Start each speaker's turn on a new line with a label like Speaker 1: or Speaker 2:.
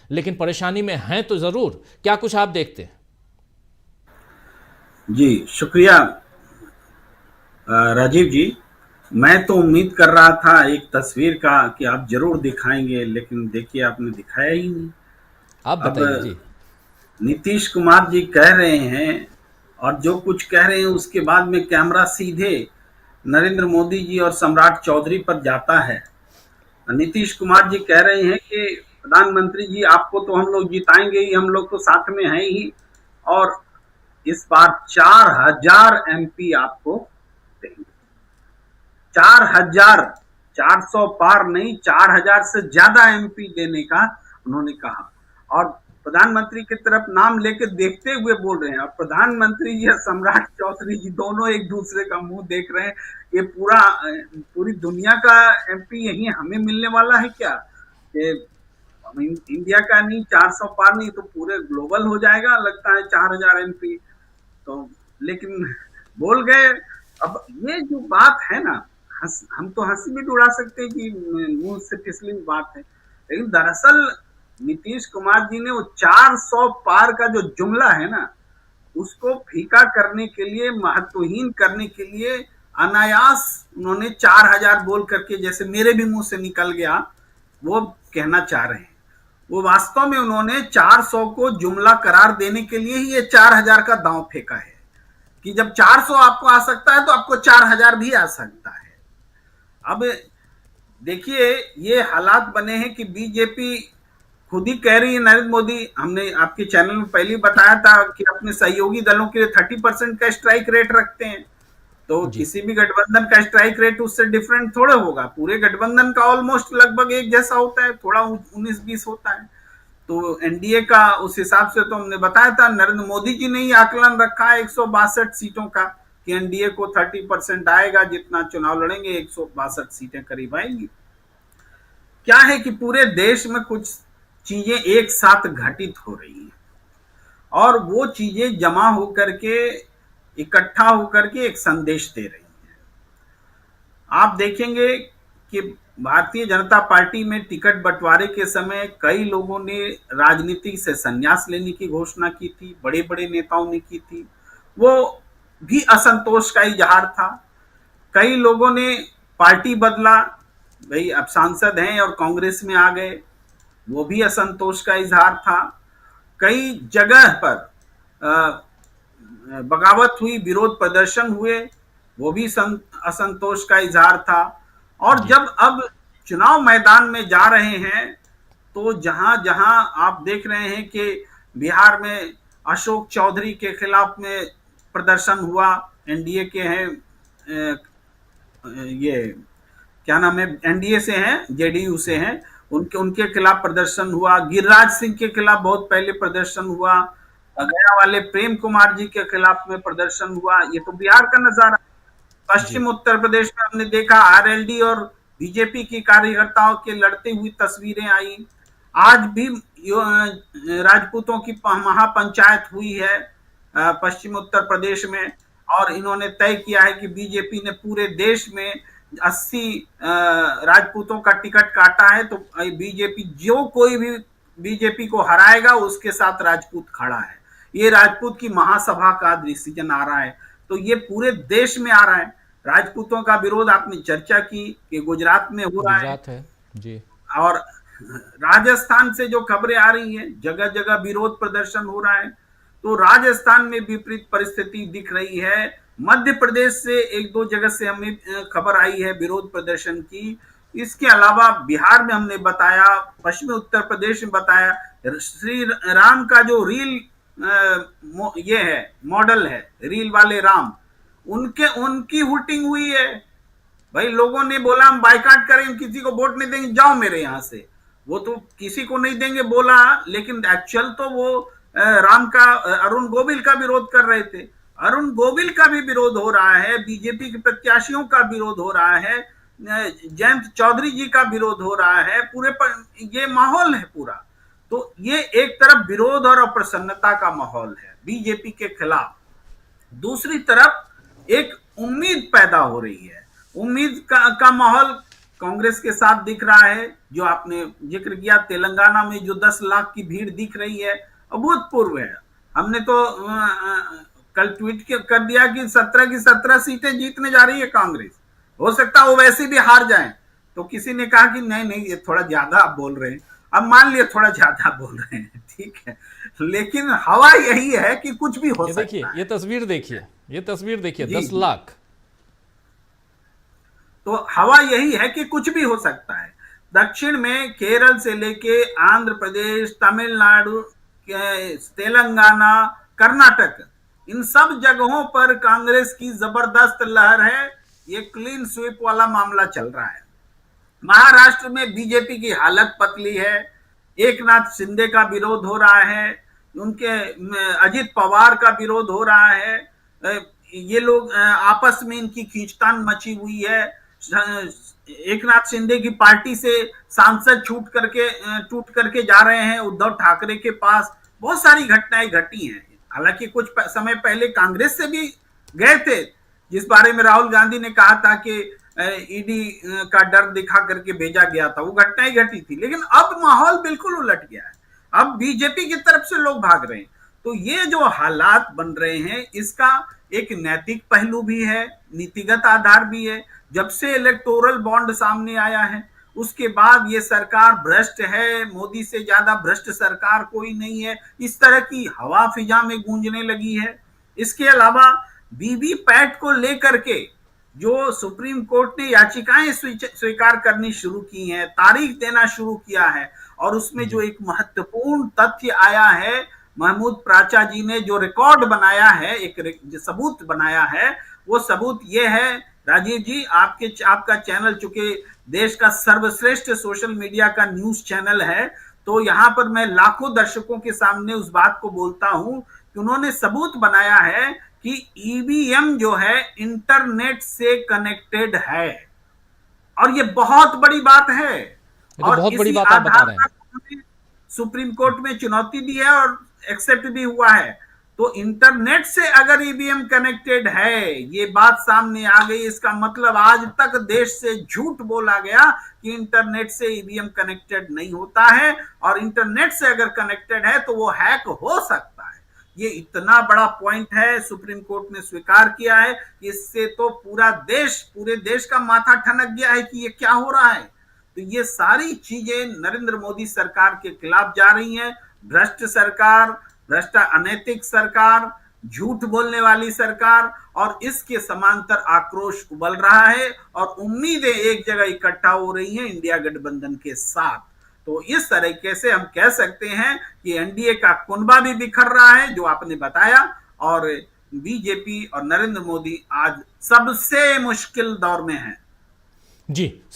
Speaker 1: लेकिन परेशानी में हैं तो जरूर। क्या कुछ आप देखते हैं?
Speaker 2: जी, शुक्रिया राजीव जी। मैं तो उम्मीद कर रहा था एक तस्वीर का कि आप ज़रूर दिखाएँगे, लेकिन देखिए आपने दिखाया ही नहीं।
Speaker 1: आप
Speaker 2: अब
Speaker 1: बताइए जी।
Speaker 2: नीतीश कुमार जी कह रहे हैं और जो कुछ कह रहे हैं उसके बाद में कैमरा सीधे नरेंद्र मोदी जी और सम्राट चौधरी पर जाता है। नीतीश कुमार जी कह रहे हैं कि प्रधानमंत्री जी आपको तो हम लोग जिताएंगे ही, हम लोग तो साथ में हैं ही, और इस बार 4,000 एमपी आपको देंगे। 4,000, 400 पार नहीं, 4,000 से ज्यादा एमपी देने का उन्होंने कहा। और प्रधानमंत्री की तरफ नाम लेके देखते हुए बोल रहे हैं, और प्रधानमंत्री जी और सम्राट चौधरी जी दोनों एक दूसरे का मुंह देख रहे हैं। ये पूरी दुनिया का एमपी यही हमें मिलने वाला है क्या? कि इंडिया का नहीं, 400 पार नहीं तो पूरे ग्लोबल हो जाएगा लगता है 4,000 एमपी। तो लेकिन बोल गए। अब ये जो बात है ना, हम तो हंसी भी उड़ा सकते हैं कि मुंह से फिसली बात है, लेकिन दरअसल नीतीश कुमार जी ने वो 400 पार का जो जुमला है ना, उसको फीका करने के लिए, महत्वहीन करने के लिए अनायास उन्होंने 4,000 बोल करके, जैसे मेरे भी मुंह से निकल गया, वो कहना चाह रहे हैं। वो वास्तव में उन्होंने 400 को जुमला करार देने के लिए ही ये 4,000 का दांव फेंका है कि जब 400 आपको आ सकता है तो आपको 4,000 भी आ सकता है। अब देखिए, ये हालात बने हैं कि बीजेपी खुद ही कह रही है, नरेंद्र मोदी, हमने आपके चैनल में पहले ही बताया था कि अपने सहयोगी दलों के लिए 30% का स्ट्राइक रेट रखते हैं। तो
Speaker 1: जी।
Speaker 2: किसी भी गठबंधन का स्ट्राइक रेट उससे डिफरेंट थोड़े होगा, पूरे गठबंधन का ऑलमोस्ट लगभग एक जैसा होता है, थोड़ा 19-20 होता है। तो एनडीए का उस हिसाब से तो हमने बताया था, नरेंद्र मोदी जी ने ही आकलन रखा है 162 सीटों का कि एनडीए को 30% आएगा, जितना चुनाव लड़ेंगे 162 सीटें करीब आएंगी। क्या है कि पूरे देश में कुछ चीजें एक साथ घटित हो रही हैं, और वो चीजें जमा होकर के, इकट्ठा होकर के एक संदेश दे रही हैं। आप देखेंगे कि भारतीय जनता पार्टी में टिकट बंटवारे के समय कई लोगों ने राजनीति से संन्यास लेने की घोषणा की थी, बड़े बड़े नेताओं ने की थी। वो भी असंतोष का इजहार था। कई लोगों ने पार्टी बदला, भाई अब सांसद हैं और कांग्रेस में आ गए, वो भी असंतोष का इजहार था। कई जगह पर बगावत हुई, विरोध प्रदर्शन हुए, वो भी असंतोष का इजहार था। और
Speaker 1: जी।
Speaker 2: जब अब चुनाव मैदान में जा रहे हैं, तो जहां जहां आप देख रहे हैं कि बिहार में अशोक चौधरी के खिलाफ में प्रदर्शन हुआ, एनडीए के हैं, ये क्या नाम है, एनडीए से हैं, जेडीयू से हैं, उनके उनके खिलाफ प्रदर्शन हुआ। गिरिराज सिंह के खिलाफ बहुत पहले प्रदर्शन हुआ। गया वाले प्रेम कुमार जी के खिलाफ में प्रदर्शन हुआ। ये तो बिहार का नजारा।
Speaker 1: जी।
Speaker 2: पश्चिम उत्तर प्रदेश में हमने देखा, आरएलडी और बीजेपी की कार्यकर्ताओं के लड़ते हुई तस्वीरें आई। आज भी राजपूतों की महापंचायत हुई है पश्चिम उत्तर प्रदेश में, और इन्होंने तय किया है कि बीजेपी ने पूरे देश में 80 राजपूतों का टिकट काटा है, तो बीजेपी जो कोई भी बीजेपी को हराएगा उसके साथ राजपूत खड़ा है। ये राजपूत की महासभा का डिसीजन आ रहा है। तो ये पूरे देश में आ रहा है। राजपूतों का विरोध आपने चर्चा की कि गुजरात में हो रहा है,
Speaker 1: गुजरात है। जी।
Speaker 2: और राजस्थान से जो खबरें आ रही हैं, जगह जगह विरोध प्रदर्शन हो रहा है। तो राजस्थान में विपरीत परिस्थिति दिख रही है। मध्य प्रदेश से एक दो जगह से हमें खबर आई है विरोध प्रदर्शन की। इसके अलावा बिहार में हमने बताया, पश्चिमी उत्तर प्रदेश में बताया, श्री राम का जो रील ये है, मॉडल है, रील वाले राम, उनके उनकी हुटिंग हुई है। भाई लोगों ने बोला हम बाइकाट करेंगे, किसी को वोट नहीं देंगे, जाओ मेरे यहां से। वो तो किसी को नहीं देंगे बोला, लेकिन एक्चुअल तो वो राम का, अरुण गोविल का विरोध कर रहे थे। अरुण गोविल का भी विरोध हो रहा है, बीजेपी के प्रत्याशियों का विरोध हो रहा है, जयंत चौधरी जी का विरोध हो रहा है, पूरे पर ये माहौल है पूरा। तो ये एक तरफ विरोध और अप्रसन्नता का माहौल है बीजेपी के खिलाफ। दूसरी तरफ एक उम्मीद पैदा हो रही है, उम्मीद का माहौल कांग्रेस के साथ दिख रहा है। जो आपने जिक्र किया, तेलंगाना में जो 10 लाख की भीड़ दिख रही है, अभूतपूर्व है। हमने तो कल ट्वीट कर दिया कि 17 की 17 सीटें जीतने जा रही है कांग्रेस, हो सकता है वो वैसे भी हार जाए। तो किसी ने कहा कि नहीं नहीं, ये थोड़ा ज्यादा आप बोल रहे हैं। अब मान लिया थोड़ा ज्यादा बोल रहे हैं, ठीक है, लेकिन हवा यही है कि कुछ भी हो
Speaker 1: ये देखिए,
Speaker 2: सकता है।
Speaker 1: ये तस्वीर देखिए, ये तस्वीर देखिए,
Speaker 2: जी
Speaker 1: 10
Speaker 2: जी।
Speaker 1: लाख।
Speaker 2: तो हवा यही है कि कुछ भी हो सकता है। दक्षिण में केरल से लेके आंध्र प्रदेश, तमिलनाडु, तेलंगाना, कर्नाटक, इन सब जगहों पर कांग्रेस की जबरदस्त लहर है। ये क्लीन स्वीप वाला मामला चल रहा है। महाराष्ट्र में बीजेपी की हालत पतली है। एक नाथ शिंदे का विरोध हो रहा है, उनके अजित पवार का विरोध हो रहा है। ये लोग आपस में इनकी खींचतान मची हुई है। एक नाथ शिंदे की पार्टी से सांसद टूट करके जा रहे हैं उद्धव ठाकरे के पास। बहुत सारी घटनाएं घटी हैं। हालांकि कुछ समय पहले कांग्रेस से भी गए थे, जिस बारे में राहुल गांधी ने कहा था कि ईडी का डर दिखा करके भेजा गया था, वो घटनाएं घटी थी। लेकिन अब माहौल बिल्कुल उलट गया है। अब बीजेपी की तरफ से लोग भाग रहे हैं। तो ये जो हालात बन रहे हैं, इसका एक नैतिक पहलू भी है, नीतिगत आधार भी है। जब से इलेक्टोरल बॉन्ड सामने आया है, उसके बाद ये सरकार भ्रष्ट है, मोदी से ज्यादा भ्रष्ट सरकार कोई नहीं है, इस तरह की हवा फिजा में गूंजने लगी है। इसके अलावा वीवीपैट को लेकर के जो सुप्रीम कोर्ट ने याचिकाएं स्वीकार करनी शुरू की हैं, तारीख देना शुरू किया है, और उसमें जो
Speaker 1: जी
Speaker 2: एक महत्वपूर्ण तथ्य आया है, महमूद प्राचा जी ने जो रिकॉर्ड बनाया है, एक सबूत बनाया है, वो सबूत ये है राजीव जी, आपका चैनल चूंकि देश का सर्वश्रेष्ठ सोशल मीडिया का न्यूज चैनल है, तो यहां पर मैं लाखों दर्शकों के सामने उस बात को बोलता हूं कि उन्होंने सबूत बनाया है कि ईवीएम जो है इंटरनेट से कनेक्टेड है। और ये बहुत बड़ी बात है।
Speaker 1: ये तो
Speaker 2: और
Speaker 1: बहुत बड़ी
Speaker 2: इसी
Speaker 1: बात आप बता
Speaker 2: आधार
Speaker 1: रहे
Speaker 2: पर
Speaker 1: हैं।
Speaker 2: उन्होंने सुप्रीम कोर्ट में चुनौती दी है और एक्सेप्ट भी हुआ है। तो इंटरनेट से अगर ईवीएम कनेक्टेड है, ये बात सामने आ गई, इसका मतलब आज तक देश से झूठ बोला गया कि इंटरनेट से ईवीएम कनेक्टेड नहीं होता है, और इंटरनेट से अगर कनेक्टेड है तो वो हैक हो सकता है। ये इतना बड़ा पॉइंट है, सुप्रीम कोर्ट ने स्वीकार किया है। इससे तो पूरे देश का माथा ठनक गया है कि ये क्या हो रहा है। तो ये सारी चीजें नरेंद्र मोदी सरकार के खिलाफ जा रही हैं। भ्रष्ट सरकार, भ्रष्ट अनैतिक सरकार, झूठ बोलने वाली सरकार, और इसके समांतर आक्रोश उबल रहा है और उम्मीदें एक जगह इकट्ठा हो रही हैं इंडिया गठबंधन के साथ। तो इस तरीके से हम कह सकते हैं कि एनडीए का कुनबा भी बिखर रहा है, जो आपने बताया, और बीजेपी और नरेंद्र मोदी आज सबसे मुश्किल दौर में है।
Speaker 1: जी।